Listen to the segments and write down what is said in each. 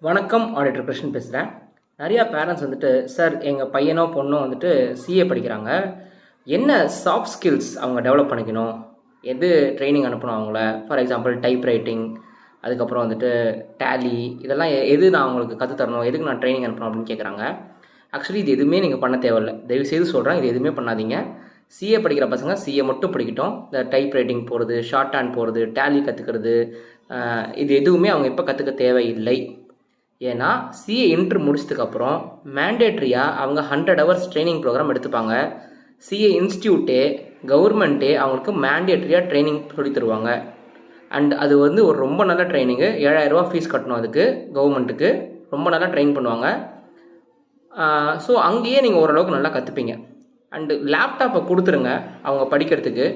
வணக்கம். ஆடிட்டர் கிருஷ்ணன் பேசுகிறேன். நிறையா பேரண்ட்ஸ் வந்துட்டு, சார் எங்கள் பையனோ பொண்ணோ வந்துட்டு சிஏ படிக்கிறாங்க, என்ன சாஃப்ட் ஸ்கில்ஸ் அவங்க டெவலப் பண்ணிக்கணும், எது ட்ரைனிங் அனுப்பணும் அவங்கள? ஃபார் எக்ஸாம்பிள் டைப் ரைட்டிங், அதுக்கப்புறம் வந்துட்டு டேலி, இதெல்லாம் எது நான் அவங்களுக்கு கற்றுத்தரணும், எதுக்கு நான் ட்ரைனிங் அனுப்பணும் அப்படின்னு கேட்குறாங்க. ஆக்சுவலி இது எதுவுமே நீங்கள் பண்ண தேவையில்லை. தயவுசெய்து சொல்கிறேன், இது எதுவுமே பண்ணாதீங்க. சிஏ படிக்கிற பசங்க சிஏ மட்டும் படிக்கட்டும். இந்த டைப் ரைட்டிங் போகிறது, ஷார்ட் ஹேண்ட் போகிறது, டேலி கற்றுக்கிறது, இது எதுவுமே அவங்க இப்போ கற்றுக்க தேவையில்லை. ஏன்னா சிஏ இன்ட்ரு முடிச்சதுக்கப்புறம் மேண்டேட்ரியாக அவங்க 100 hours ட்ரைனிங் ப்ரோக்ராம் எடுத்துப்பாங்க. சிஏ இன்ஸ்டியூட்டே கவர்மெண்ட்டே அவங்களுக்கு மேண்டேட்ரியாக ட்ரைனிங் சொல்லி தருவாங்க. அண்ட் அது வந்து ஒரு ரொம்ப நல்ல ட்ரைனிங்கு. 7000 ரூபா ஃபீஸ் கட்டணும் அதுக்கு, கவர்மெண்ட்டுக்கு. ரொம்ப நல்லா ட்ரெயின் பண்ணுவாங்க. ஸோ அங்கேயே நீங்கள் ஓரளவுக்கு நல்லா கற்றுப்பீங்க. அண்டு லேப்டாப்பை கொடுத்துருங்க அவங்க படிக்கிறதுக்கு.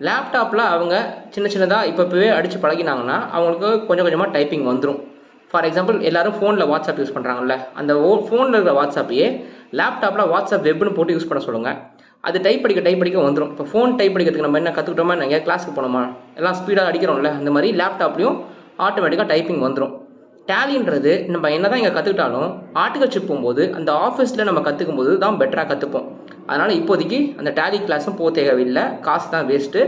லேப்டாப்பில் அவங்க சின்ன சின்னதாக இப்போவே அடித்து பழகினாங்கன்னா அவங்களுக்கு கொஞ்சம் கொஞ்சமாக டைப்பிங் வந்துடும். ஃபார் எக்ஸாம்பிள் எல்லோரும் ஃபோனில் வாட்ஸ்அப் யூஸ் பண்ணுறாங்கல்ல, அந்த ஃபோனில் இருக்கிற வாட்ஸ்அப்பையே லேப்டாப்பில் வாட்ஸ்அப் வெப்னு போட்டு யூஸ் பண்ண சொல்லுங்கள். அது டைப் படிக்க வந்துடும். இப்போ ஃபோன் டைப் படிக்கிறதுக்கு நம்ம என்ன கற்றுக்கிட்டோமா, எங்கேயா கிளாஸுக்கு போனோமா, எல்லாம் ஸ்பீடாக அடிக்கிறோம்ல, அந்த மாதிரி லேப்டாப்லேயும் ஆட்டோமேட்டிக்காக டைப்பிங் வந்துடும். டேலின்றது நம்ம என்ன தான் இங்கே கற்றுக்கிட்டாலும் ஆர்டிகல்ஷிப் போகும்போது அந்த ஆஃபீஸில் நம்ம கற்றுக்கும் போது தான் பெட்டராக கற்றுப்போம். அதனால் இப்போதைக்கு அந்த டேலி கிளாஸும் போக தேவையில்லை, காசு தான் வேஸ்ட்டு.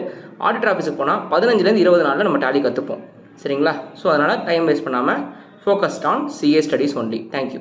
ஆடிட்டர் ஆஃபீஸுக்கு போனால் 15 to 20 நாளில் நம்ம டேலி கற்றுப்போம். சரிங்களா? ஸோ அதனால் டைம் வேஸ்ட் பண்ணாமல் focused on CA studies only. Thank you.